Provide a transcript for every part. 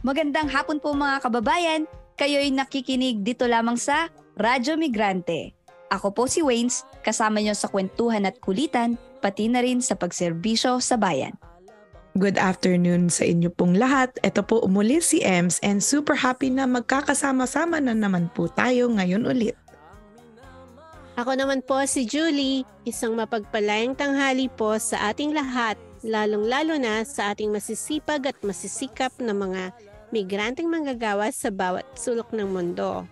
Magandang hapon po mga kababayan. Kayo'y nakikinig dito lamang sa Radyo Migrante. Ako po si Waynes, kasama niyo sa kwentuhan at kulitan, pati na rin sa pagserbisyo sa bayan. Good afternoon sa inyo pong lahat. Ito po muli si Ems and super happy na magkakasama-sama na naman po tayo ngayon ulit. Ako naman po si Julie, isang mapagpalayang tanghali po sa ating lahat, lalong-lalo na sa ating masisipag at masisikap na mga migranteng manggagawa sa bawat sulok ng mundo.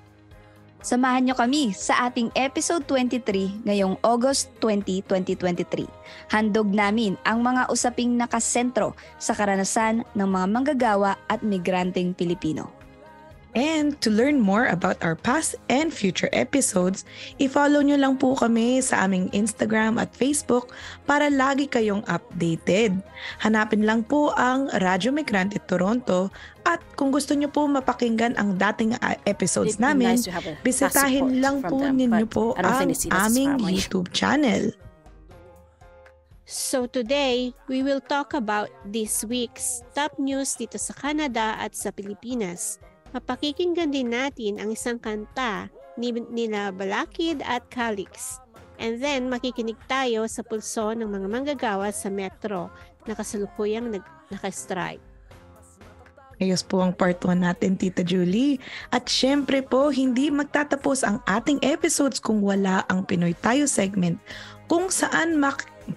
Samahan niyo kami sa ating episode 23 ngayong August 20, 2023. Handog namin ang mga usaping nakasentro sa karanasan ng mga manggagawa at migranteng Pilipino. And to learn more about our past and future episodes, i-follow nyo lang po kami sa aming Instagram at Facebook para lagi kayong updated. Hanapin lang po ang Radyo Migrante Toronto at kung gusto nyo po mapakinggan ang dating episodes namin, bisitahin lang po ninyo po ang aming YouTube channel. So today, we will talk about this week's top news dito sa Canada at sa Pilipinas. Mapakikinggan din natin ang isang kanta nila BLKD at Calix. And then makikinig tayo sa PULSO ng mga manggagawa sa metro na kasalukuyang naka-strike. Ayos po ang part 1 natin, Tita Julie. At syempre po, hindi magtatapos ang ating episodes kung wala ang Pinoy Tayo segment kung saan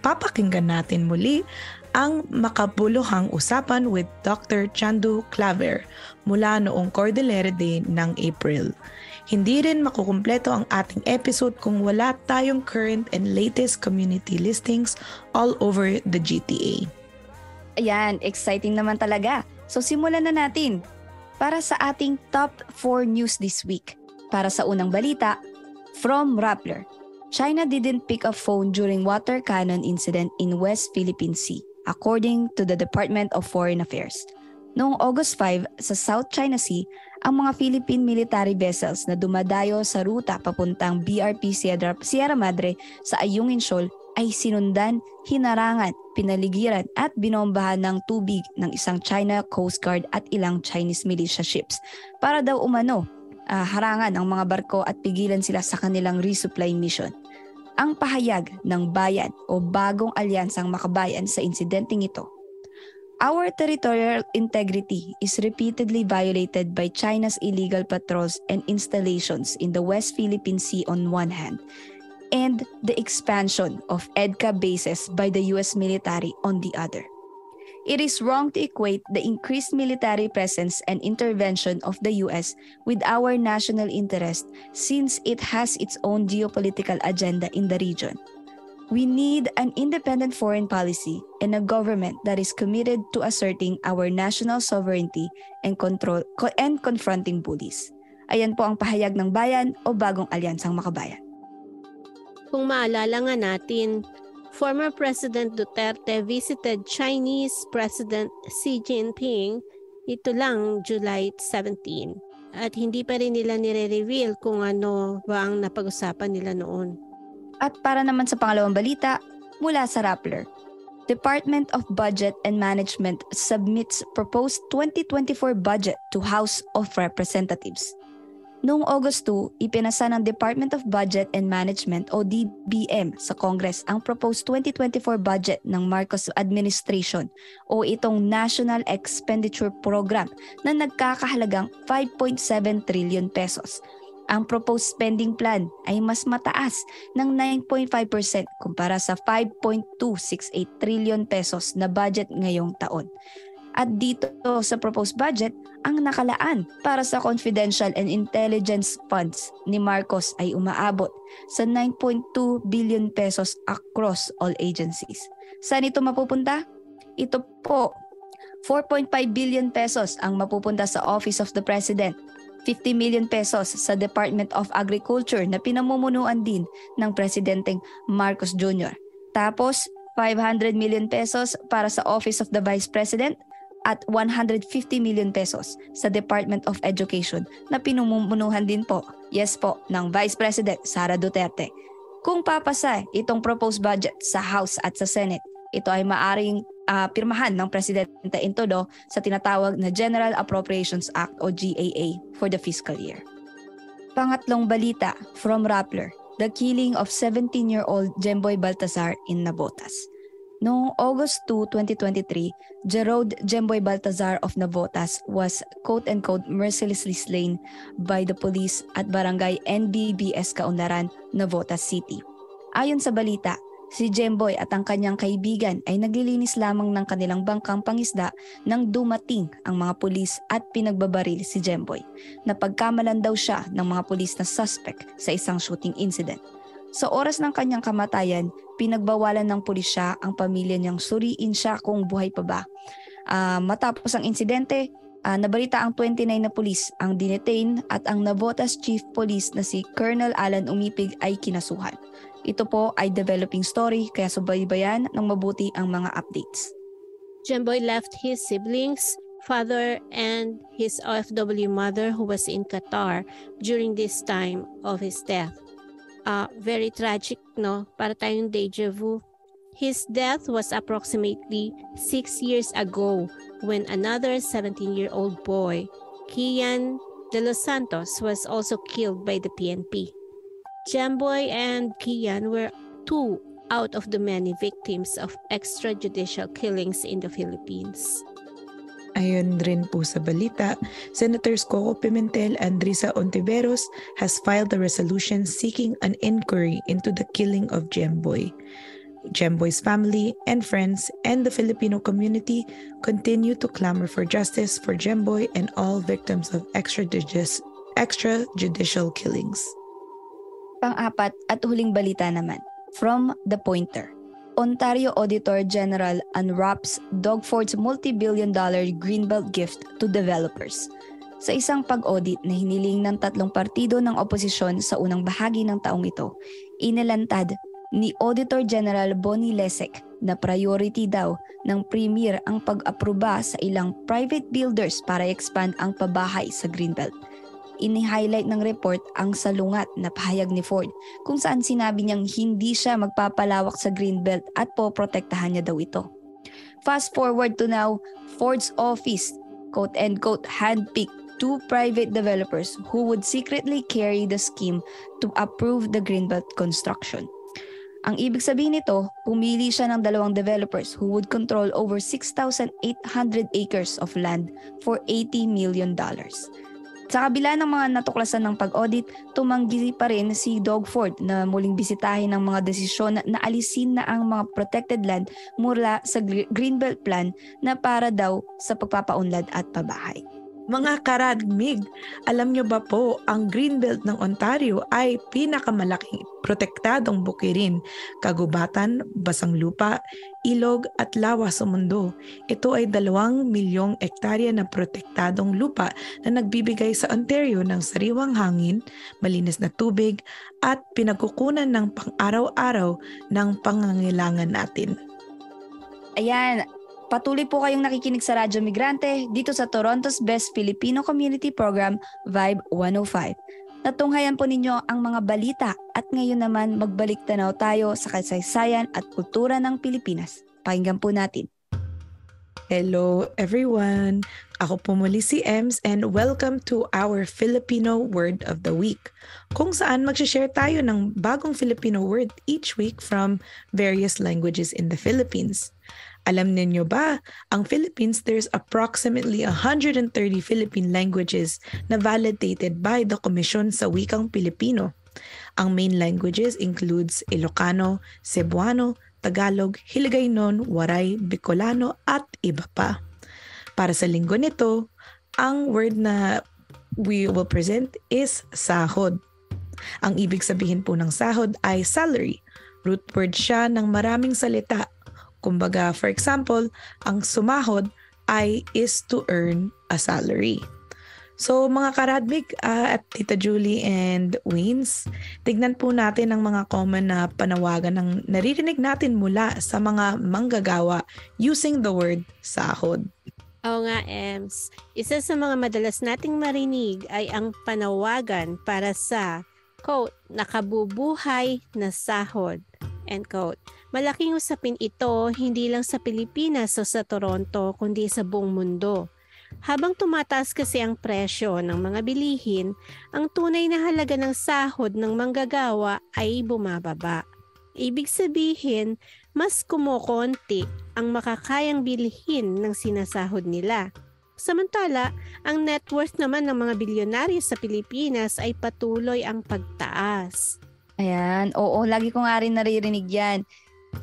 papakinggan natin muli ang makabuluhang usapan with Dr. Chandu Claver mula noong Cordillera Day ng April. Hindi rin makukumpleto ang ating episode kung wala tayong current and latest community listings all over the GTA. Ayan, exciting naman talaga. So simulan na natin. Para sa ating top 4 news this week. Para sa unang balita, from Rappler, China didn't pick up phone during water cannon incident in West Philippine Sea, according to the Department of Foreign Affairs. Noong August 5 sa South China Sea, ang mga Philippine military vessels na dumadayo sa ruta papuntang BRP Sierra Madre sa Ayungin Shoal ay sinundan, hinarangan, pinaligiran at binombahan ng tubig ng isang China Coast Guard at ilang Chinese militia ships para daw umano harangan ang mga barko at pigilan sila sa kanilang resupply mission. Ang pahayag ng bayan o bagong alyansang makabayan sa insidenteng ito. Our territorial integrity is repeatedly violated by China's illegal patrols and installations in the West Philippine Sea on one hand, and the expansion of EDCA bases by the U.S. military on the other. It is wrong to equate the increased military presence and intervention of the U.S. with our national interest since it has its own geopolitical agenda in the region. We need an independent foreign policy and a government that is committed to asserting our national sovereignty and control and confronting bullies. Ayan po ang pahayag ng bayan o bagong alyansang makabayan. Kung maalala nga natin, former President Duterte visited Chinese President Xi Jinping ito lang July 17 at hindi pa rin nila nire-reveal kung ano ba ang napag-usapan nila noon. At para naman sa pangalawang balita, mula sa Rappler, Department of Budget and Management submits proposed 2024 budget to House of Representatives. Noong August 2, ipinasa ng Department of Budget and Management o DBM sa Congress ang proposed 2024 budget ng Marcos Administration o itong National Expenditure Program na nagkakahalagang 5.7 trillion pesos. Ang proposed spending plan ay mas mataas ng 9.5% kumpara sa 5.268 trillion pesos na budget ngayong taon. At dito sa proposed budget, ang nakalaan para sa confidential and intelligence funds ni Marcos ay umaabot sa 9.2 billion pesos across all agencies. Saan ito mapupunta? Ito po, 4.5 billion pesos ang mapupunta sa Office of the President, 50 million pesos sa Department of Agriculture na pinamumunuan din ng Presidenteng Marcos Jr. Tapos, 500 million pesos para sa Office of the Vice President at 150 million pesos sa Department of Education na pinamumunuan din po, yes po, ng Vice President Sara Duterte. Kung papasa itong proposed budget sa House at sa Senate, ito ay maaring pirmahan ng Presidente in todo sa tinatawag na General Appropriations Act o GAA for the fiscal year. Pangatlong balita from Rappler, the killing of 17-year-old Jemboy Baltazar in Navotas. Noong August 2, 2023, Jerode Jemboy Baltazar of Navotas was quote-unquote mercilessly slain by the police at Barangay NBBS Kaunlaran, Navotas City. Ayon sa balita, si Jemboy at ang kanyang kaibigan ay naglilinis lamang ng kanilang bangkang pangisda nang dumating ang mga pulis at pinagbabaril si Jemboy. Napagkamalan daw siya ng mga pulis na suspect sa isang shooting incident. Sa oras ng kanyang kamatayan, pinagbawalan ng pulisya ang pamilya niyang suriin siya kung buhay pa ba. Matapos ang insidente, nabalita ang 29 na pulis ang dinetain at ang Navotas Chief Police na si Colonel Alan Umipig ay kinasuhan. Ito po ay developing story kaya subaybayan ng mabuti ang mga updates. Jemboy left his siblings, father, and his OFW mother who was in Qatar during this time of his death. Very tragic, no? Para tayong deja vu. His death was approximately 6 years ago when another 17-year-old boy, Kian de los Santos, was also killed by the PNP. Jemboy and Kian were two out of the many victims of extrajudicial killings in the Philippines. Ayon rin po sa balita, Senators Coco Pimentel and Risa Ontiveros has filed a resolution seeking an inquiry into the killing of Jemboy. Jemboy's family and friends and the Filipino community continue to clamor for justice for Jemboy and all victims of extrajudicial killings. Pang-apat at huling balita naman, from The Pointer. Ontario Auditor General unwraps Dogford's multi-billion-dollar Greenbelt gift to developers. Sa isang pag-audit na hiniling ng tatlong partido ng oposisyon sa unang bahagi ng taong ito, inilantad ni Auditor General Bonnie Lesek na priority daw ng Premier ang pag-aproba sa ilang private builders para expand ang pabahay sa Greenbelt. Ini-highlight ng report ang salungat na pahayag ni Ford kung saan sinabi niyang hindi siya magpapalawak sa Greenbelt at poprotektahan niya daw ito. Fast forward to now, Ford's office, quote-unquote, handpicked two private developers who would secretly carry the scheme to approve the Greenbelt construction. Ang ibig sabihin nito, pumili siya ng dalawang developers who would control over 6,800 acres of land for $80 million. Sa kabila ng mga natuklasan ng pag-audit, tumanggi pa rin si Dogford na muling bisitahin ng mga desisyon na alisin na ang mga protected land mula sa Greenbelt Plan na para daw sa pagpapaunlad at pabahay. Mga karadmig, alam nyo ba po, ang Greenbelt ng Ontario ay pinakamalaking protektadong bukirin, kagubatan, basang lupa, ilog at lawa sa mundo. Ito ay 2 milyong ektarya na protektadong lupa na nagbibigay sa Ontario ng sariwang hangin, malinis na tubig at pinagkukunan ng pang-araw-araw ng pangangailangan natin. Ayan, patuloy po kayong nakikinig sa Radyo Migrante dito sa Toronto's Best Filipino Community Program, Vibe 105. Natunghayan po ninyo ang mga balita at ngayon naman magbalik tanaw tayo sa kasaysayan at kultura ng Pilipinas. Pakinggan po natin. Hello everyone! Ako po muli si Ems and welcome to our Filipino Word of the Week, kung saan mag-share tayo ng bagong Filipino word each week from various languages in the Philippines. Alam niyo ba, ang Philippines, there's approximately 130 Philippine languages na validated by the Komisyon sa Wikang Pilipino. Ang main languages includes Ilocano, Cebuano, Tagalog, Hiligaynon, Waray, Bicolano at iba pa. Para sa linggo nito, ang word na we will present is sahod. Ang ibig sabihin po ng sahod ay salary. Root word siya ng maraming salita. Kumbaga, for example, ang sumahod is to earn a salary. So mga karadmig at Tita Julie and Waynes, tignan po natin ang mga common na panawagan ng naririnig natin mula sa mga manggagawa using the word sahod. Oo nga, Ems. Isa sa mga madalas nating marinig ay ang panawagan para sa, quote, nakabubuhay na sahod. End quote. Malaking usapin ito hindi lang sa Pilipinas o sa Toronto kundi sa buong mundo. Habang tumataas kasi ang presyo ng mga bilihin, ang tunay na halaga ng sahod ng manggagawa ay bumababa. Ibig sabihin, mas kumukonti ang makakayang bilhin ng sinasahod nila. Samantala, ang net worth naman ng mga bilyonaryo sa Pilipinas ay patuloy ang pagtaas. Ayan, oo, lagi ko nga rin naririnig yan.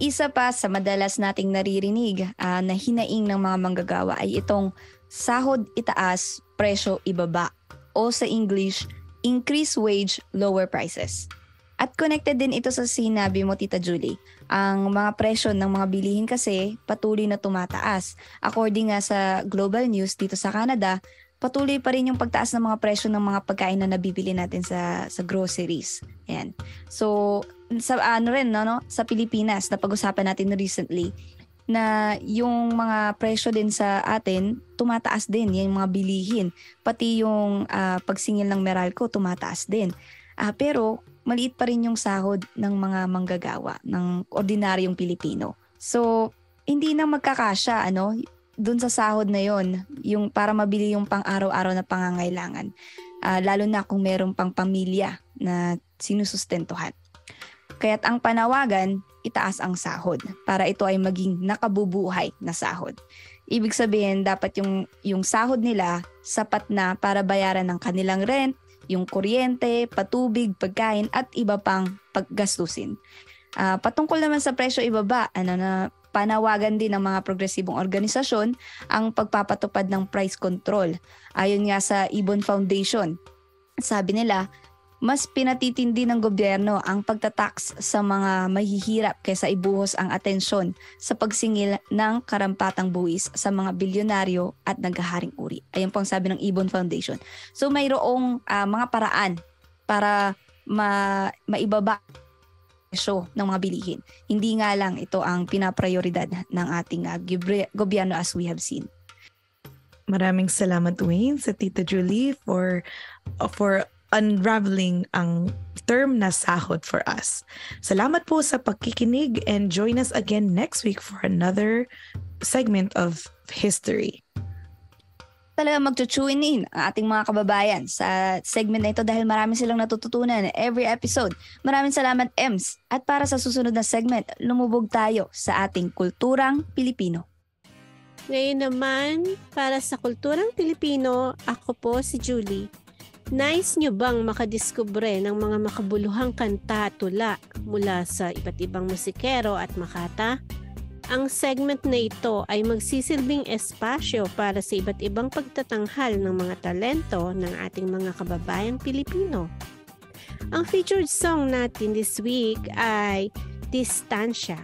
Isa pa sa madalas nating naririnig na hinaing ng mga manggagawa ay itong sahod itaas, presyo ibaba. O sa English, increase wage, lower prices. At connected din ito sa sinabi mo, Tita Julie. Ang mga presyo ng mga bilihin kasi patuloy na tumataas. According nga sa Global News dito sa Canada, patuloy pa rin yung pagtaas ng mga presyo ng mga pagkain na nabibili natin sa groceries. Ayan. So, sa sa Pilipinas, na pag-usapan natin recently, na yung mga presyo din sa atin, tumataas din, yung mga bilihin. Pati yung pagsingil ng Meralco, tumataas din. Pero, maliit pa rin yung sahod ng mga manggagawa, ng ordinaryong Pilipino. So, hindi na magkakasya, dun sa sahod na yon, yung para mabili yung pang-araw-araw na pangangailangan. Lalo na kung meron pang pamilya na sinusustentuhan. Kaya't ang panawagan, itaas ang sahod para ito ay maging nakabubuhay na sahod. Ibig sabihin, dapat yung sahod nila sapat na para bayaran ng kanilang rent, yung kuryente, patubig, pagkain at iba pang paggastusin. Patungkol naman sa presyo ibaba, na panawagan din ng mga progresibong organisasyon ang pagpapatupad ng price control. Ayon nga sa Ibon Foundation, sabi nila, mas pinatitindi ng gobyerno ang pagtatax sa mga mahihirap kaysa ibuhos ang atensyon sa pagsingil ng karampatang buwis sa mga bilyonaryo at naghaharing uri. Ayan po ang sabi ng Ibon Foundation. So mayroong mga paraan para maibaba ng mga bilihin. Hindi nga lang ito ang pinaprioridad ng ating gobyerno as we have seen. Maraming salamat, Wayne, sa Tita Julie for unraveling ang term na sahod for us. Salamat po sa pagkikinig and join us again next week for another segment of history. Talaga mag-tune in ang ating mga kababayan sa segment na ito dahil marami silang natututunan every episode. Maraming salamat, Ems. At para sa susunod na segment, lumubog tayo sa ating kulturang Pilipino. Ngayon naman, para sa kulturang Pilipino, ako po si Julie. Nais nyo bang makadiskubre ng mga makabuluhang kanta at tula mula sa iba't ibang musikero at makata? Ang segment na ito ay magsisilbing espasyo para sa iba't ibang pagtatanghal ng mga talento ng ating mga kababayang Pilipino. Ang featured song natin this week ay Distansya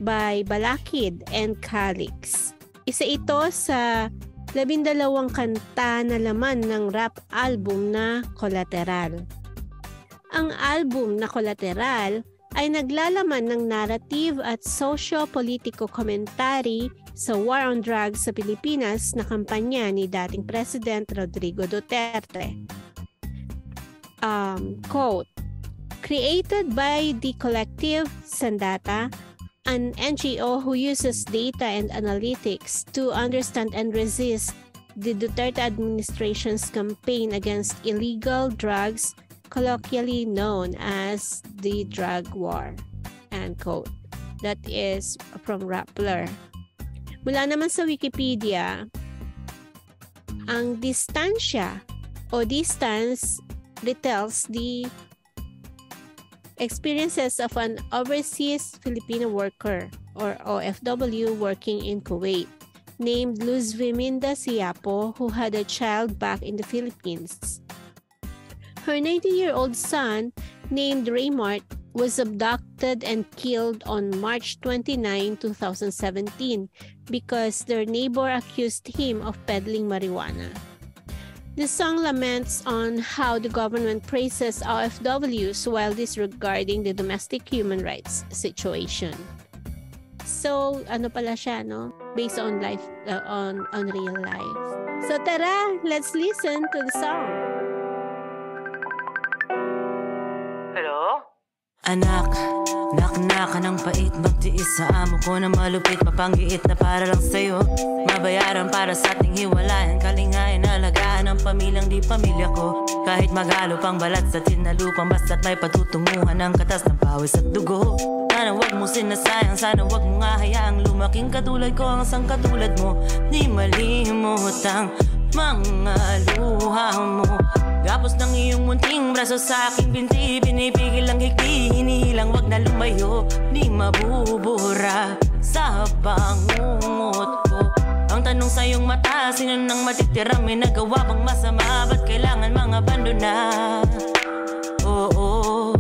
by Balakid and Calix. Isa ito sa 12 kanta na laman ng rap album na Collateral. Ang album na Collateral ay naglalaman ng narrative at socio-politiko komentary sa war on drugs sa Pilipinas na kampanya ni dating President Rodrigo Duterte. Quote, created by the collective Sandata, an NGO who uses data and analytics to understand and resist the Duterte administration's campaign against illegal drugs, colloquially known as the drug war. End quote. That is from Rappler. Mula naman sa Wikipedia, ang distansya o distance retells the experiences of an overseas Filipino worker or OFW working in Kuwait named Luz Viminda Siapo, who had a child back in the Philippines. Her 90-year-old son, named Raymart, was abducted and killed on March 29, 2017 because their neighbor accused him of peddling marijuana. The song laments on how the government praises OFWs while disregarding the domestic human rights situation. So, pala siya, no? Based on life, on real life. So, tara, let's listen to the song. Hello? Anak, Naknaka ng pait, magtiis sa amo ko na malupit, mapanggiit na para lang sa'yo. Mabayaran para sa ating hiwalayan, kalingayan, alagaan ang pamilyang di pamilya ko. Kahit magalo pang balat sa tinalupang, basta't may patutunguhan ng katas ng pawis at dugo. Sana wag mo sinasayang, sana wag mo nga hayaang lumaking katulad ko ang sang katulad mo. Di malimot ang mga luha mo. Gapos ng iyong munting braso sa aking binti, pinipigil ang higpi, hinihilang wag na lumayo. Di mabubura sa bangungot ko. Ang tanong sa iyong mata, sino nang matitira? May nagawa bang masama? Ba't kailangan mga abandona? Oo,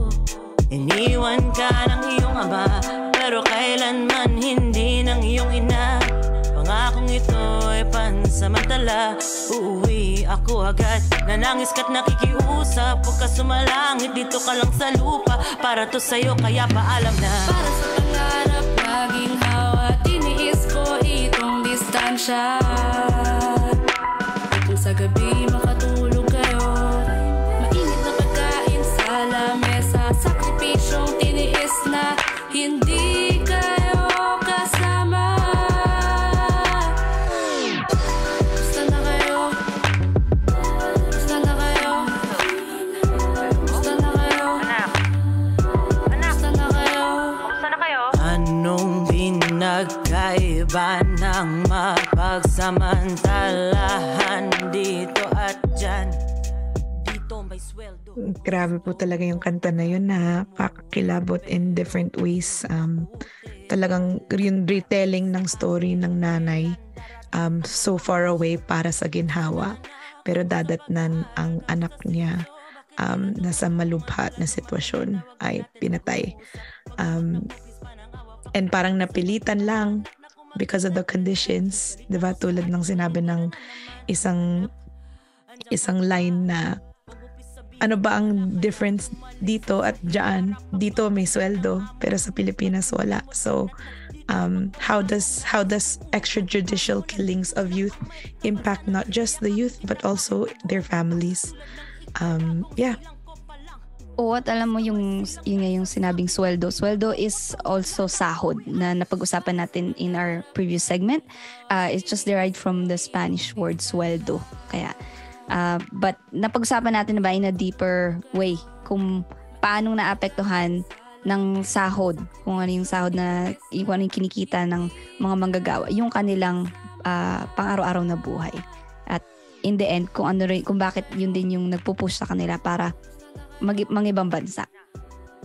iniwan ka ng iyong ama, pero kailanman hindi ng iyong ina. Pangakong ito ay pansamantala, uuwi ako agad. Nanangis ka't nakikiusap, huwag ka sumalangit, dito ka lang sa lupa. Para to sa'yo kaya paalam na. Para sa pangarap, laging hawa, tiniis ko itong distansya. Kung sa gabi makatulog kayo, mainit na pagkain sa lamesa, sakripisyong tiniis na hindi kayo kasama. Gusto na kayo, gusto na kayo, gusto na kayo, gusto na kayo. Anong pinagkaiba ng mapagsamantalahan dito at dyan? Dito may sweldo. Grabe po talaga yung kanta na yun, na kakilabot in different ways. Talagang yung retelling ng story ng nanay, so far away para sa ginhawa, pero dadatnan ang anak niya, nasa malubha na sitwasyon, ay pinatay. And parang napilitan lang because of the conditions, diba? Tulad ng sinabi ng isang line na, ano ba ang difference dito at dyan? Dito may sweldo, pero sa Pilipinas wala. So, how does extrajudicial killings of youth impact not just the youth but also their families? Yeah. Oo, at alam mo yung sinabing sweldo. Sweldo is also sahod na napag-usapan natin in our previous segment. It's just derived from the Spanish word sueldo. Kaya, but napag-usapan natin na ba in a deeper way kung paano naapektuhan ng sahod, kung ano yung sahod na, kung ano yung kinikita ng mga manggagawa, yung kanilang pang-araw-araw na buhay. At in the end, kung bakit yun din yung nagpupush sa kanila para mang-ibang bansa.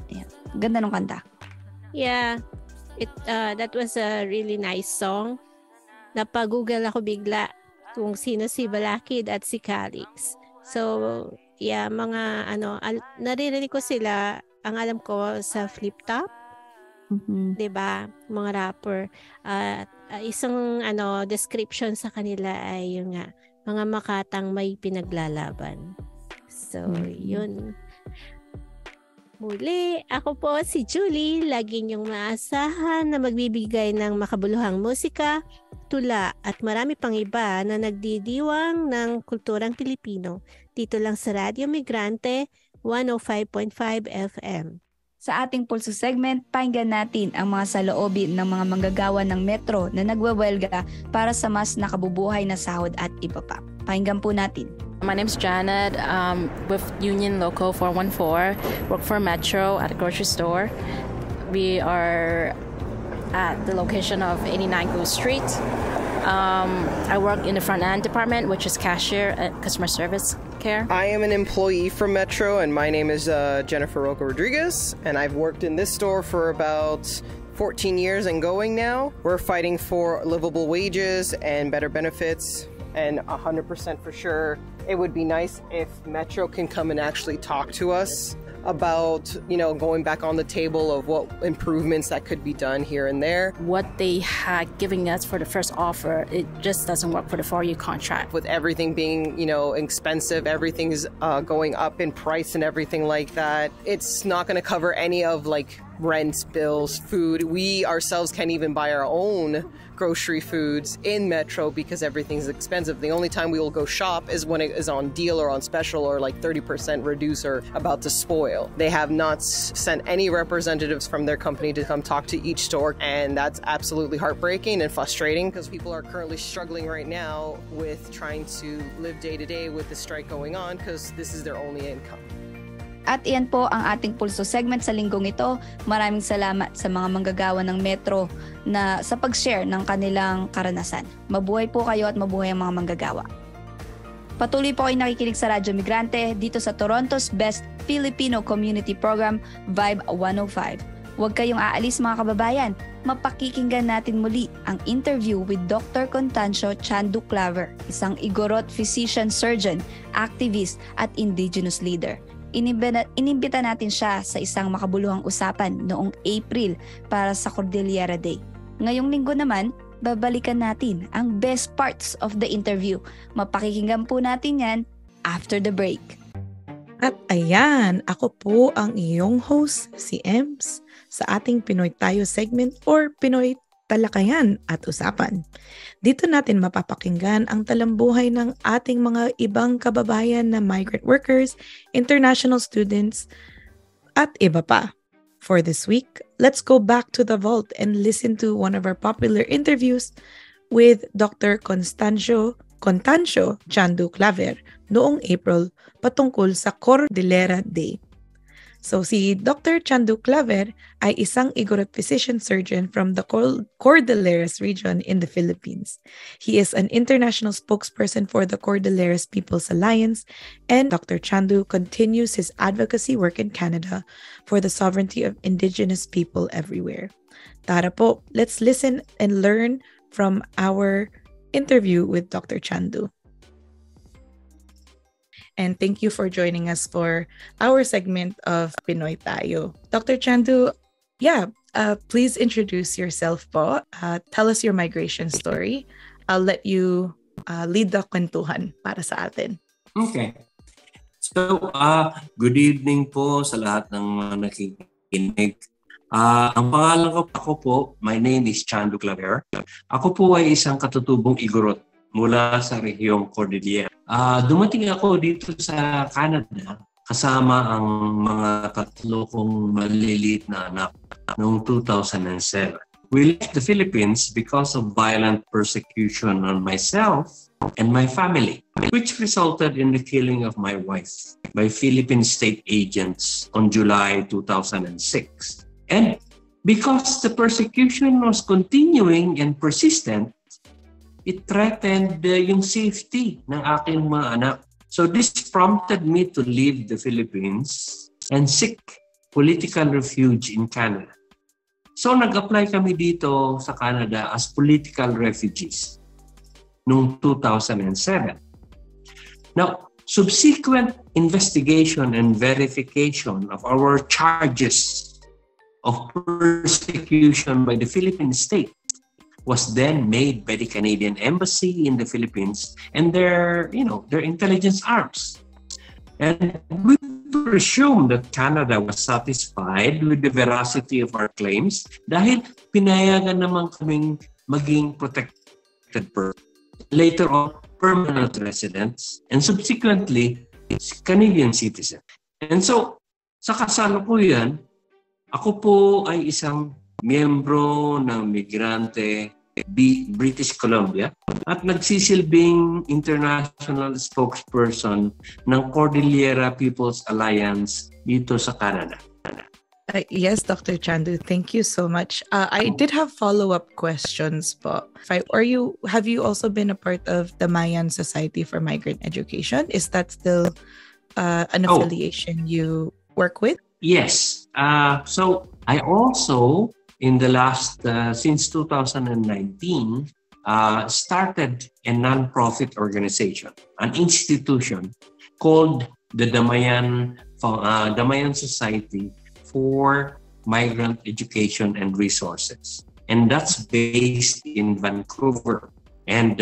Ayan. Ganda ng kanta. Yeah, that was a really nice song. Napag-google ako bigla kung sino si Balakid at si Calix. So, yeah, mga naririnig ko sila, ang alam ko sa Flip Top. Mm-hmm. 'Di ba? Mga rapper. Isang description sa kanila ay yung mga makatang may pinaglalaban. So, yun. Muli, ako po si Julie, lagi niyong maasahan na magbibigay ng makabuluhang musika, tula at marami pang iba na nagdidiwang ng kulturang Pilipino. Dito lang sa Radyo Migrante, 105.5 FM. Sa ating PULSO segment, pakinggan natin ang mga saloobin ng mga manggagawa ng metro na nagwewelga para sa mas nakabubuhay na sahod at iba pa. Pakinggan po natin. My name's Janet, with Union Local 414, work for Metro at a grocery store. We are at the location of 89 Goose Street. I work in the front end department, which is cashier and customer service care. I am an employee from Metro, and my name is Jennifer Roca Rodriguez, and I've worked in this store for about 14 years and going now. We're fighting for livable wages and better benefits, and 100% for sure it would be nice if Metro can come and actually talk to us about, going back on the table of what improvements that could be done here and there. What they had given us for the first offer, it just doesn't work for the 4-year contract. With everything being, expensive, everything's going up in price and everything like that. It's not going to cover any of rents, bills, food. We ourselves can't even buy our own grocery foods in Metro because everything's expensive. The only time we will go shop is when it is on deal or on special or like 30% reduce or about to spoil. They have not sent any representatives from their company to come talk to each store, and that's absolutely heartbreaking and frustrating because people are currently struggling right now with trying to live day to day with the strike going on because this is their only income. At iyan po ang ating Pulso segment sa linggong ito. Maraming salamat sa mga manggagawa ng Metro na sa pag-share ng kanilang karanasan. Mabuhay po kayo at mabuhay ang mga manggagawa. Patuloy po kayo nakikinig sa Radyo Migrante dito sa Toronto's Best Filipino Community Program, Vibe 105. Huwag kayong aalis mga kababayan. Mapakikinggan natin muli ang interview with Dr. Constancio Chandu Claver, isang Igorot physician surgeon, activist at indigenous leader. Inimbita natin siya sa isang makabuluhang usapan noong April para sa Cordillera Day. Ngayong linggo naman, babalikan natin ang best parts of the interview. Mapakikinggan po natin yan after the break. At ayan, ako po ang iyong host, si Ems, sa ating Pinoy Tayo segment or Pinoy Talakayan at Usapan. Dito natin mapapakinggan ang talambuhay ng ating mga ibang kababayan na migrant workers, international students, at iba pa. For this week, let's go back to the vault and listen to one of our popular interviews with Dr. Constancio Chandu Claver noong April patungkol sa Cordillera Day. So si Dr. Chandu Claver ay isang Igorot physician surgeon from the Cordilleras region in the Philippines. He is an international spokesperson for the Cordilleras People's Alliance, and Dr. Chandu continues his advocacy work in Canada for the sovereignty of Indigenous people everywhere. Tara po, let's listen and learn from our interview with Dr. Chandu. And thank you for joining us for our segment of Pinoy Tayo. Dr. Chandu, please introduce yourself po. Tell us your migration story. I'll let you lead the kwentuhan para sa atin. Okay. So, good evening po sa lahat ng mga nakikinig. Ang pangalan ko po, my name is Chandu Claver. Ako po ay isang katutubong Igorot mula sa rehiyong Cordillera. Dumating ako dito sa Canada kasama ang mga tatlo kong maliliit na anak noong 2007. We left the Philippines because of violent persecution on myself and my family, which resulted in the killing of my wife by Philippine state agents on July 2006. And because the persecution was continuing and persistent, it threatened yung safety ng aking mga anak. So this prompted me to leave the Philippines and seek political refuge in Canada. So nag-apply kami dito sa Canada as political refugees noong 2007. Now, subsequent investigation and verification of our charges of persecution by the Philippine state was then made by the Canadian Embassy in the Philippines and their intelligence arms. And we presume that Canada was satisfied with the veracity of our claims dahil pinayagan naman kaming maging protected person. Later on, permanent residents and subsequently, Canadian citizen. And so, sa kasalukuyan, ako po ay isang miyembro ng Migrante British Columbia at nagsisilbing international spokesperson ng Cordillera People's Alliance dito sa Canada. Yes, Dr. Chandu, thank you so much. I did have follow-up questions po. Have you also been a part of the Mayan Society for Migrant Education? Is that still an affiliation you work with? Yes. So I also, in the last, since 2019, started a non-profit organization, an institution called the Damayan Society for Migrant Education and Resources. And that's based in Vancouver. And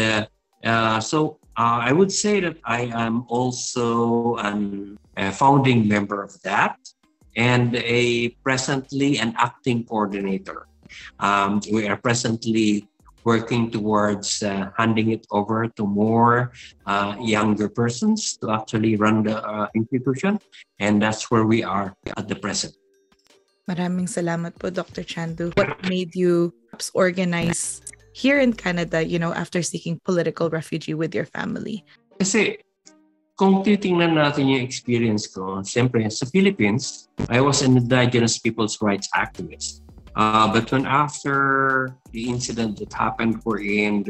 so I would say that I am also a founding member of that. and presently an acting coordinator. We are presently working towards handing it over to more younger persons to actually run the institution, and that's where we are at the present. Maraming salamat po, Dr. Chandu. What made you organize here in Canada, after seeking political refugee with your family? Kasi kung titingnan natin yung experience ko, siyempre sa Philippines, I was an indigenous people's rights activist. But when after the incident that happened wherein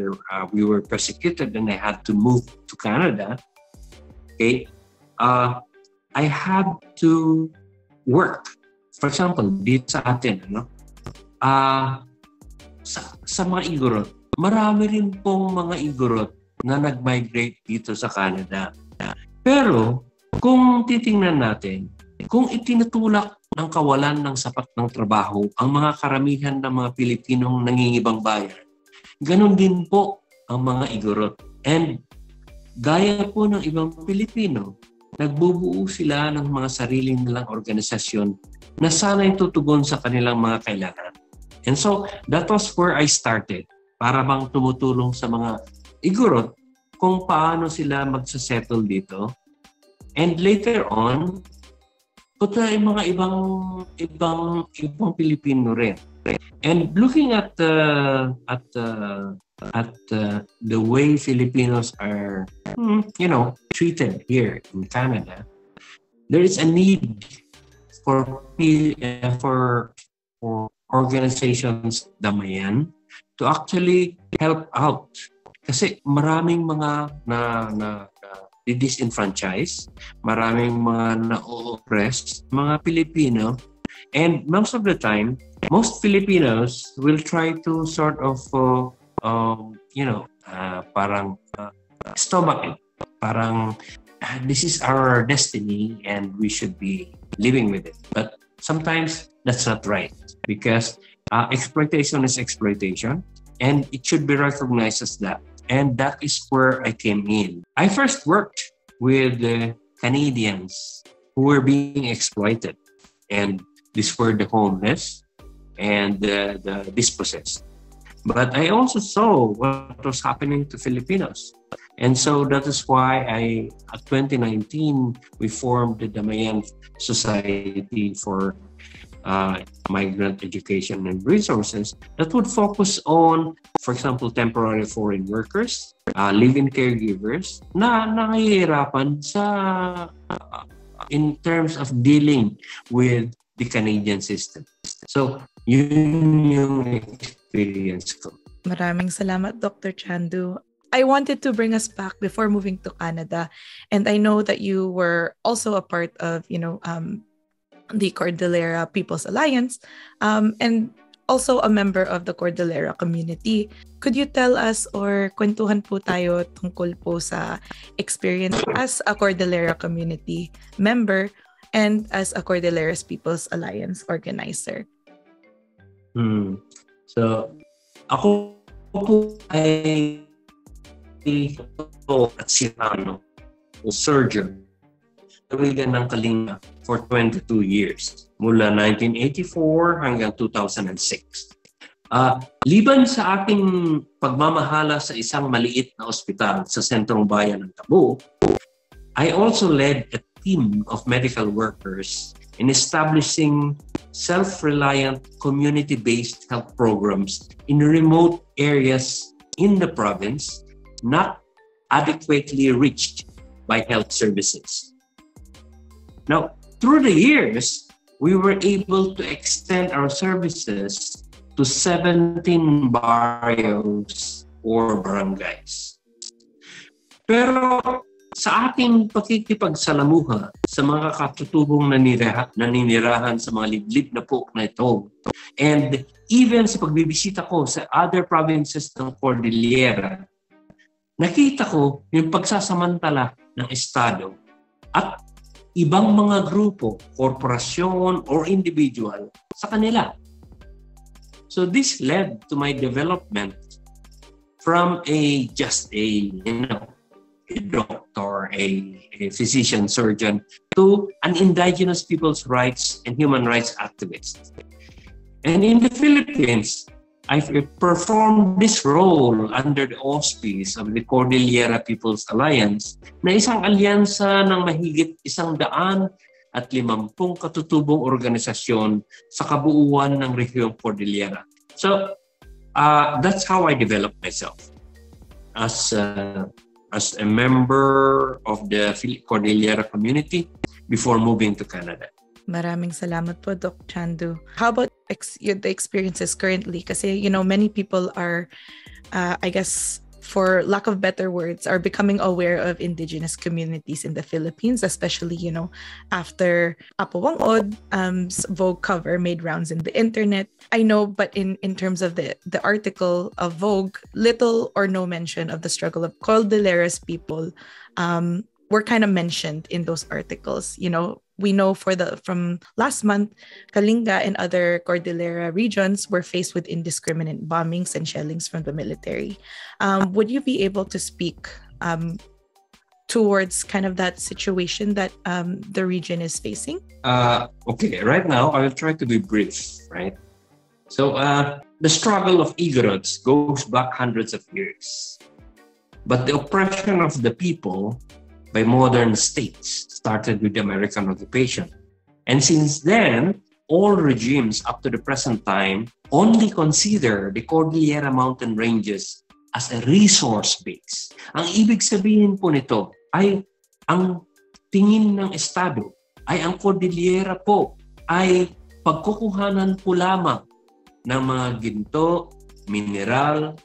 we were persecuted and I had to move to Canada, I had to work. For example, dito sa atin, sa mga Igorot, marami rin pong mga Igorot na nag-migrate dito sa Canada. Pero kung titingnan natin, kung itinutulak ng kawalan ng sapat ng trabaho ang mga karamihan ng mga Pilipinong nangingibang bayan, ganun din po ang mga Igorot. And gaya po ng ibang Pilipino, nagbubuo sila ng mga sarili nilang organisasyon na sana'y tutugon sa kanilang mga kailangan. And so, that was where I started. Para bang tumutulong sa mga Igorot kung paano sila magsasettle dito. And later on, puta yung mga ibang Pilipino rin. And looking at the way Filipinos are, treated here in Canada, there is a need for organizations damayan to actually help out. Kasi maraming mga na disenfranchise, maraming mga na-oppressed, mga Pilipino, and most of the time, most Filipinos will try to sort of, parang stomach it. Parang, this is our destiny and we should be living with it. But sometimes that's not right because exploitation is exploitation and it should be recognized as that. And that is where I came in. I first worked with Canadians who were being exploited, and these were the homeless and the dispossessed. But I also saw what was happening to Filipinos. And so that is why at 2019, we formed the Damayan Society for Migrant Education and Resources that would focus on, for example, temporary foreign workers, live-in caregivers na nangihirapan in terms of dealing with the Canadian system. So, yun yung experience ko. Maraming salamat, Dr. Chandu. I wanted to bring us back before moving to Canada. And I know that you were also a part of, the Cordillera People's Alliance, and also a member of the Cordillera community. Could you tell us or kwentuhan po tayo tungkol po sa experience as a Cordillera community member and as a Cordillera's People's Alliance organizer? So, ako po ay at Sirano, surgeon, tawigan ng Kalinga for 22 years, mula 1984 hanggang 2006. Liban sa aking pagmamahala sa isang maliit na ospital sa sentrong bayan ng Tabo, I also led a team of medical workers in establishing self-reliant community-based health programs in remote areas in the province not adequately reached by health services. Now, through the years, we were able to extend our services to 17 barrios or barangays. Pero sa ating pakikipagsalamuha sa mga katutubong naninirahan sa mga liblib na pook na ito, and even sa pagbibisita ko sa other provinces ng Cordillera, nakita ko yung pagsasamantala ng Estado at ibang mga grupo, korporasyon, or individual sa kanila. So this led to my development from a doctor, a physician, surgeon, to an indigenous people's rights and human rights activist. And in the Philippines, I performed this role under the auspice of the Cordillera People's Alliance, na isang alyansa ng mahigit 150 katutubong organisasyon sa kabuuan ng rehiyong Cordillera. So, that's how I developed myself as a member of the Cordillera community before moving to Canada. Maraming salamat po, Doc Chandu. How about the experiences currently? Kasi, many people are, I guess, for lack of better words, are becoming aware of indigenous communities in the Philippines, especially, after Apo Wangod, Vogue cover made rounds in the internet. I know, but in terms of the article of Vogue, little or no mention of the struggle of Cordillera's people were kind of mentioned in those articles. We know from last month, Kalinga and other Cordillera regions were faced with indiscriminate bombings and shellings from the military. Would you be able to speak towards kind of that situation that the region is facing? Okay, right now I will try to be brief, right? So the struggle of Igorots goes back hundreds of years. But the oppression of the people by modern states started with the American occupation. And since then, all regimes up to the present time only consider the Cordillera mountain ranges as a resource base. Ang ibig sabihin po nito ay ang tingin ng Estado ay ang Cordillera po ay pagkukuhanan po lamang ng mga ginto, mineral,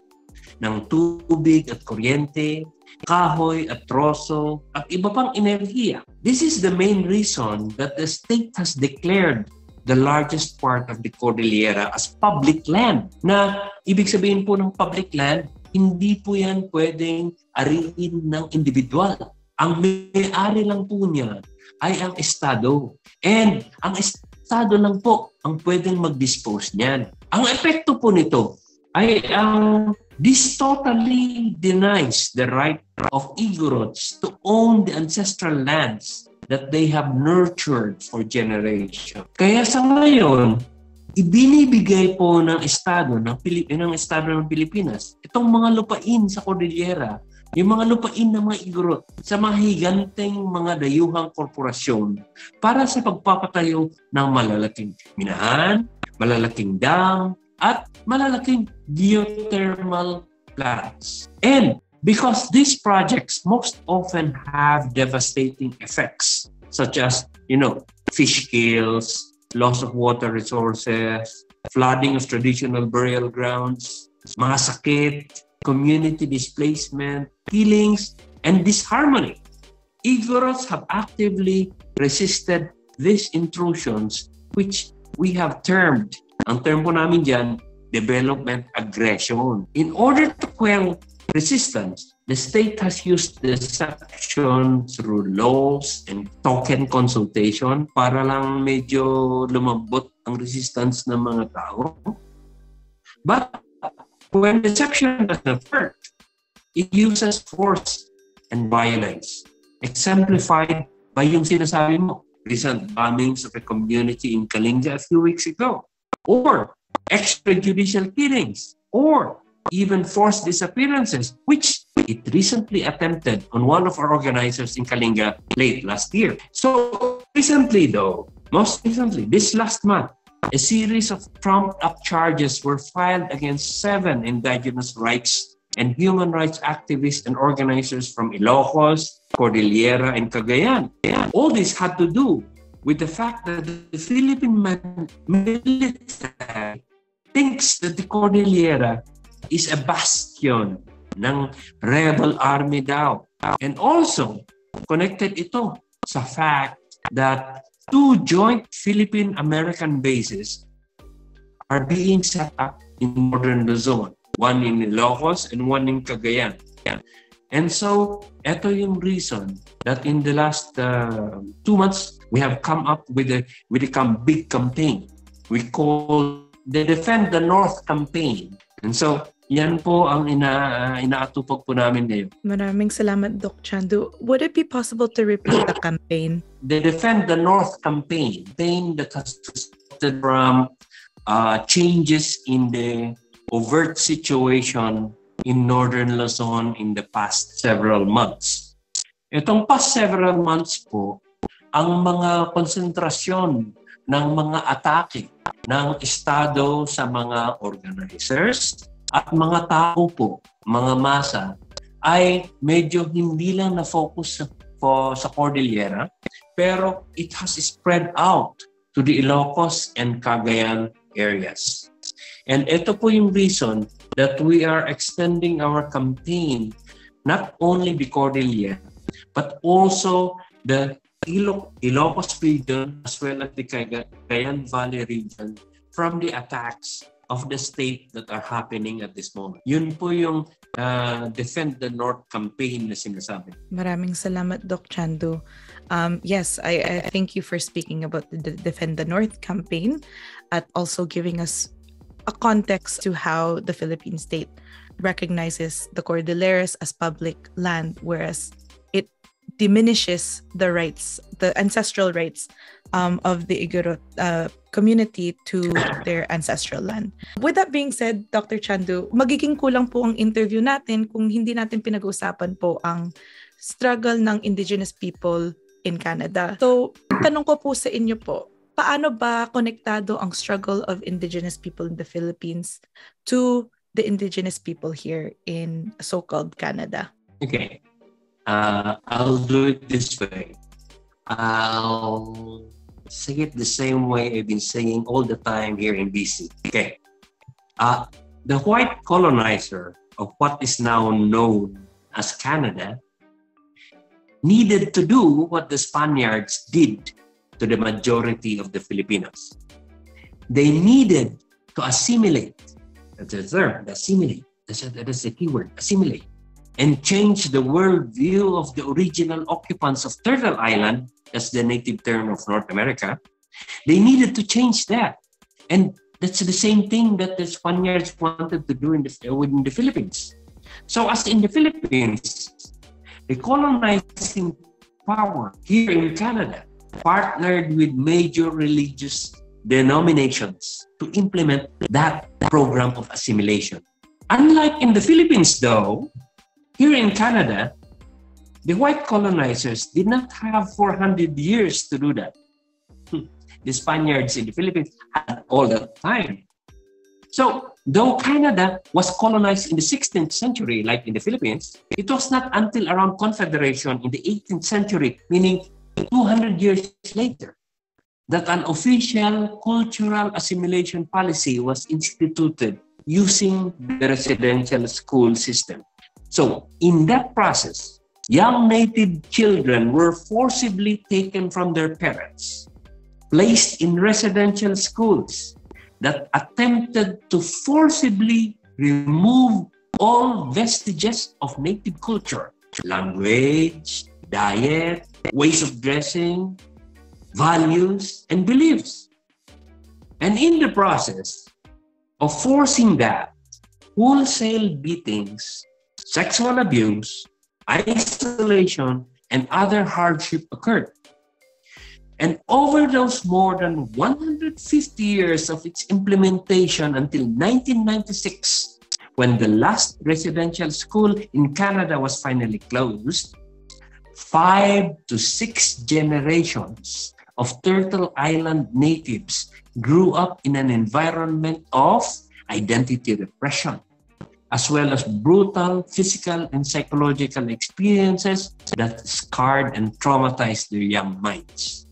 ng tubig at kuryente, kahoy at troso, at iba pang enerhiya. This is the main reason that the state has declared the largest part of the Cordillera as public land. Na ibig sabihin po ng public land, hindi po yan pwedeng ariin ng individual. Ang may-ari lang po niya ay ang Estado. And ang Estado lang po ang pwedeng mag-dispose niyan. Ang epekto po nito ay this totally denies the right of Igorots to own the ancestral lands that they have nurtured for generations. Kaya sa ngayon, ibinibigay po ng Estado ng Pilipinas itong mga lupain sa Cordillera, yung mga lupain ng mga Igorot sa mahiganteng mga dayuhang korporasyon para sa pagpapatayo ng malalaking minahan, malalaking dam, at malalaking geothermal plants. And because these projects most often have devastating effects, such as, fish kills, loss of water resources, flooding of traditional burial grounds, mga sakit, community displacement, killings, and disharmony. Igorots have actively resisted these intrusions, which we have termed, ang term po namin dyan, development aggression. In order to quell resistance, the state has used deception through laws and token consultation para lang medyo lumambot ang resistance ng mga tao. But when deception doesn't work, it uses force and violence, exemplified by yung sinasabi mo, recent bombings of a community in Kalinga a few weeks ago, or extrajudicial killings, or even forced disappearances, which it recently attempted on one of our organizers in Kalinga late last year. So recently though, most recently, this last month, a series of trumped-up charges were filed against 7 indigenous rights and human rights activists and organizers from Ilocos, Cordillera, and Cagayan. All this had to do with the fact that the Philippine military thinks that the Cordillera is a bastion ng rebel army daw. And also, connected ito sa fact that 2 joint Philippine-American bases are being set up in northern Luzon, one in Ilocos and one in Cagayan. And so, ito yung reason that in the last 2 months, we have come up with a big campaign. We call the Defend the North campaign. And so, Yan po ang inaatupag po namin ngayon. Maraming salamat, Doc Chandu. Would it be possible to repeat the campaign? The Defend the North campaign that has resulted from changes in the overt situation in Northern Luzon in the past several months. Itong past several months po, ang mga konsentrasyon ng mga atake ng Estado sa mga organizers at mga tao po, mga masa, ay medyo hindi lang na-focus sa Cordillera, pero it has spread out to the Ilocos and Cagayan areas. And ito po yung reason that we are extending our campaign not only the Cordillera, but also the Ilocos region as well as the Cagayan Valley region from the attacks of the state that are happening at this moment. Yun po yung Defend the North campaign na sinasabi. Maraming salamat, Doc Chandu. Yes, I thank you for speaking about the Defend the North campaign at also giving us a context to how the Philippine state recognizes the Cordilleras as public land, whereas it diminishes the rights, the ancestral rights of the Igorot community to their ancestral land. With that being said, Dr. Chandu, magiging kulang po ang interview natin kung hindi natin pinag-usapan po ang struggle ng indigenous people in Canada. So, tanong ko po sa inyo po, paano ba konektado ang struggle of indigenous people in the Philippines to the indigenous people here in so-called Canada? Okay. I'll do it this way. I'll say it the same way I've been saying all the time here in BC. Okay. The white colonizer of what is now known as Canada needed to do what the Spaniards did to the majority of the Filipinos. They needed to assimilate. That's a term, assimilate. That's a keyword, assimilate. And change the worldview of the original occupants of Turtle Island, as the native term of North America. They needed to change that. And that's the same thing that the Spaniards wanted to do within the Philippines. So as in the Philippines, the colonizing power here in Canada partnered with major religious denominations to implement that program of assimilation. Unlike in the Philippines, though, here in Canada, the white colonizers did not have 400 years to do that. The Spaniards in the Philippines had all that time. So, though Canada was colonized in the 16th century, like in the Philippines, it was not until around Confederation in the 18th century, meaning 200 years later, that an official cultural assimilation policy was instituted using the residential school system. So, in that process, young native children were forcibly taken from their parents, placed in residential schools that attempted to forcibly remove all vestiges of native culture, language, diet, ways of dressing, values, and beliefs. And in the process of forcing that, wholesale beatings, sexual abuse, isolation, and other hardship occurred. And over those more than 150 years of its implementation until 1996, when the last residential school in Canada was finally closed, 5 to 6 generations of Turtle Island natives grew up in an environment of identity repression, as well as brutal physical and psychological experiences that scarred and traumatized their young minds.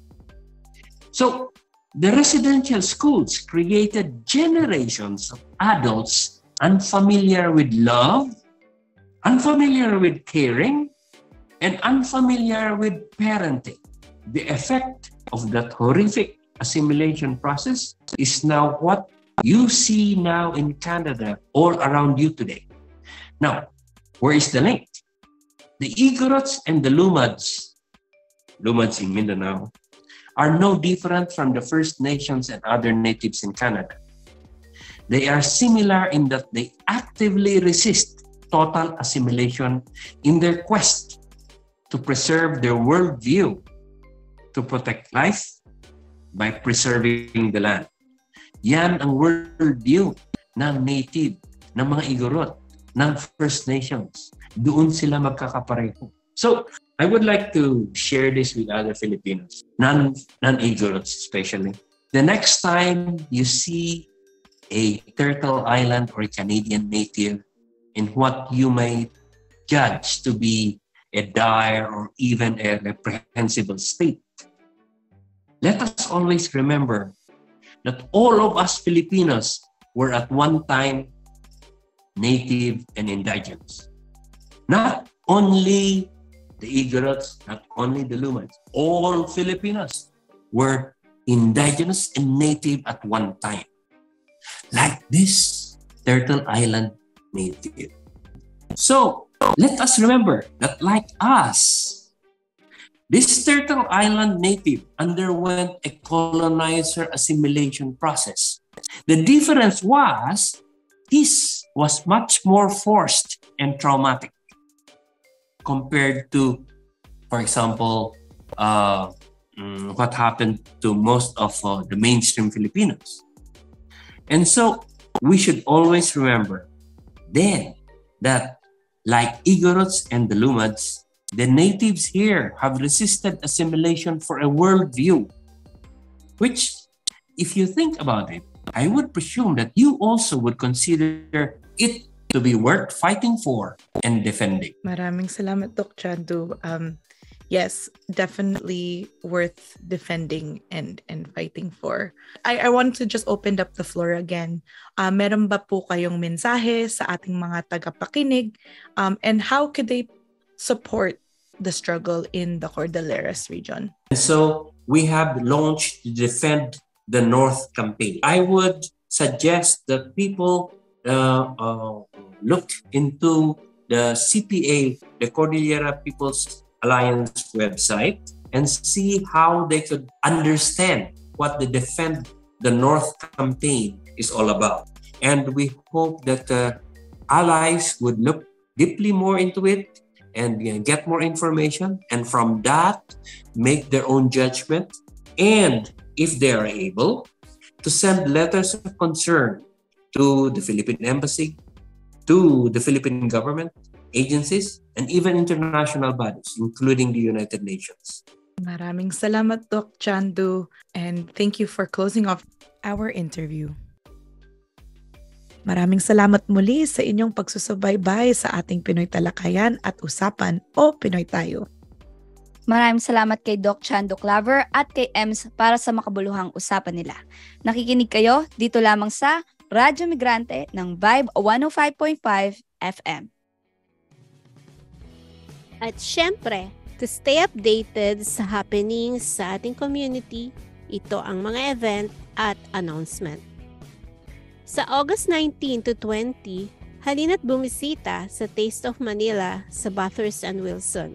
So, the residential schools created generations of adults unfamiliar with love, unfamiliar with caring, and unfamiliar with parenting. The effect of that horrific assimilation process is now what you see now in Canada all around you today. Now, where is the link? The Igorots and the Lumads in Mindanao, are no different from the First Nations and other natives in Canada. They are similar in that they actively resist total assimilation in their quest to preserve their worldview, to protect life by preserving the land. Yan ang worldview ng native, ng mga Igorot, ng First Nations. Doon sila magkakapareho. So, I would like to share this with other Filipinos, non-Igorots especially. The next time you see a Turtle Island or a Canadian native in what you may judge to be a dire or even a reprehensible state, let us always remember that all of us Filipinos were at one time native and indigenous. Not only the Igorots, not only the Lumans, all Filipinos were indigenous and native at one time. Like this Turtle Island native. So, let us remember that like us, this Turtle Island native underwent a colonizer assimilation process. The difference was, his was much more forced and traumatic compared to, for example, what happened to most of the mainstream Filipinos. And so, we should always remember then that like Igorots and the Lumads, the natives here have resisted assimilation for a worldview, which, if you think about it, I would presume that you also would consider it to be worth fighting for and defending. Maraming salamat, Doc Chandu. Yes, definitely worth defending and fighting for. I want to just open up the floor again. Meron ba po kayong mensahe sa ating mga tagapakinig? And how could they support the struggle in the Cordilleras region? So we have launched the Defend the North campaign. I would suggest that people look into the CPA, the Cordillera People's Alliance website, and see how they could understand what the Defend the North campaign is all about. And we hope that allies would look deeply more into it and get more information, and from that, make their own judgment. And if they are able, to send letters of concern to the Philippine Embassy, to the Philippine government, agencies, and even international bodies, including the United Nations. Maraming salamat, Doc Chandu, and thank you for closing off our interview. Maraming salamat muli sa inyong pagsusubaybay sa ating Pinoy Talakayan at Usapan o Pinoy Tayo. Maraming salamat kay Doc Chandu Claver at kay EMS para sa makabuluhang usapan nila. Nakikinig kayo dito lamang sa Radyo Migrante ng Vibe 105.5 FM. At syempre, to stay updated sa happenings sa ating community, ito ang mga event at announcement. Sa August 19 to 20, halina't bumisita sa Taste of Manila sa Bathurst and Wilson.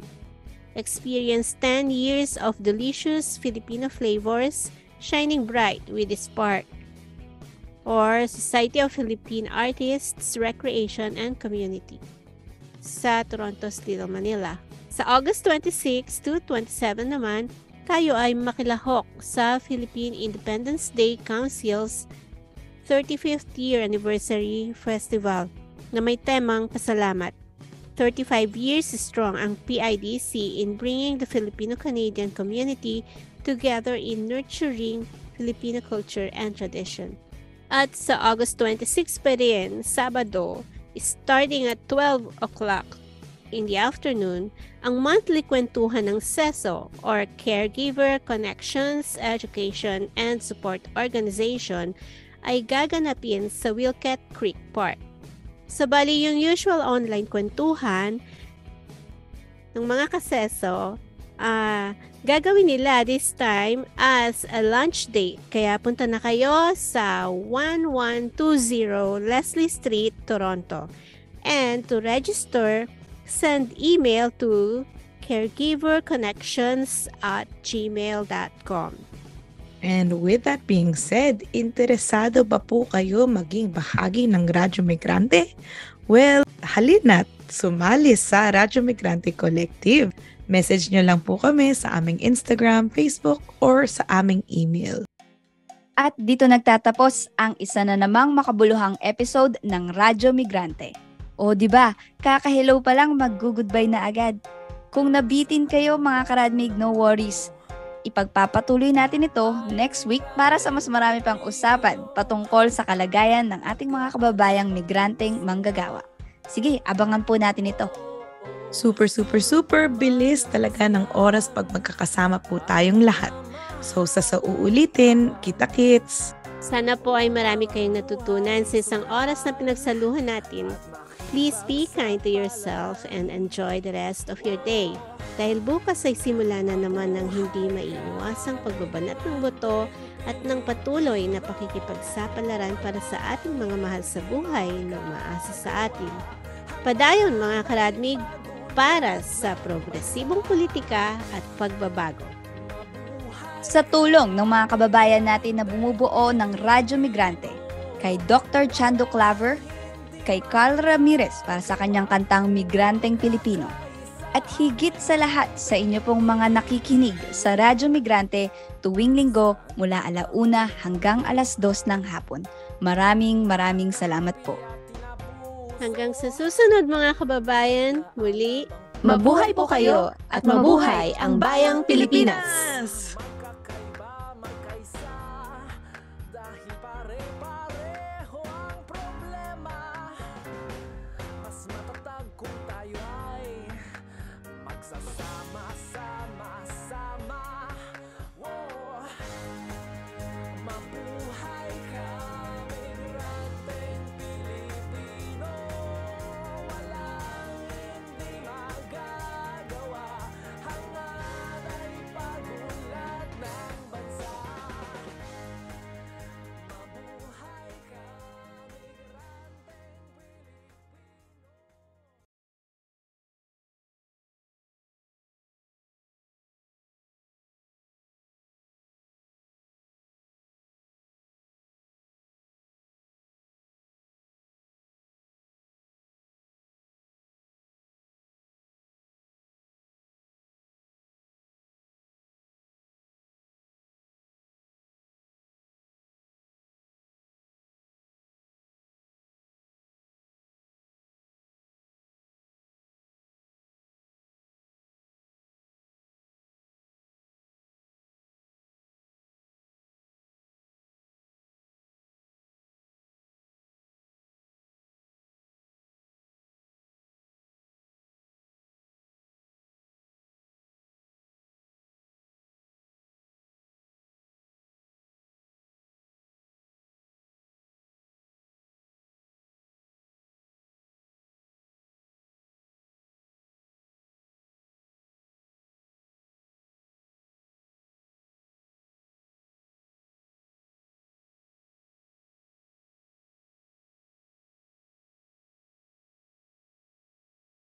Experience 10 years of delicious Filipino flavors shining bright with a spark. Or Society of Philippine Artists, Recreation and Community sa Toronto's Little Manila. Sa August 26 to 27 naman, kayo ay makilahok sa Philippine Independence Day Council's 35th Year Anniversary Festival na may temang pasalamat. 35 years strong ang PIDC in bringing the Filipino-Canadian community together in nurturing Filipino culture and tradition. At sa August 26 pa rin, Sabado, starting at 12 o'clock in the afternoon, ang monthly kwentuhan ng CESO or Caregiver Connections, Education and Support Organization ay gaganapin sa Wilkett Creek Park. So bali yung usual online kwentuhan ng mga kaseso, gagawin nila this time as a lunch date. Kaya punta na kayo sa 1120 Leslie Street, Toronto. And to register, send email to caregiverconnections@gmail.com. And with that being said, interesado ba po kayo maging bahagi ng Radyo Migrante? Well, halina't sumali sa Radyo Migrante Collective. Message nyo lang po kami sa aming Instagram, Facebook, or sa aming email. At dito nagtatapos ang isa na namang makabuluhang episode ng Radyo Migrante. O di ba, kaka-hello pa lang mag-goodbye na agad. Kung nabitin kayo mga karadmig, no worries. Ipagpapatuloy natin ito next week para sa mas marami pang usapan patungkol sa kalagayan ng ating mga kababayang migranteng manggagawa. Sige, abangan po natin ito. Super bilis talaga ng oras pag magkakasama po tayong lahat. So sa uulitin, kita-kits! Sana po ay marami kayong natutunan sa isang oras na pinagsaluhan natin. Please be kind to yourself and enjoy the rest of your day. Dahil bukas ay simula na naman ng hindi maiiwasang pagbabanat ng buto at ng patuloy na pakikipagsapalaran para sa ating mga mahal sa buhay na umaasa sa atin. Padayon mga karadmig para sa progresibong politika at pagbabago. Sa tulong ng mga kababayan natin na bumubuo ng Radyo Migrante, kay Dr. Chandu Claver, kay Carl Ramirez para sa kanyang kantang Migranteng Pilipino, at higit sa lahat sa inyo pong mga nakikinig sa Radyo Migrante tuwing linggo mula 1:00 hanggang 2:00 ng hapon. Maraming salamat po. Hanggang sa susunod mga kababayan, muli, mabuhay po kayo at mabuhay ang bayang Pilipinas!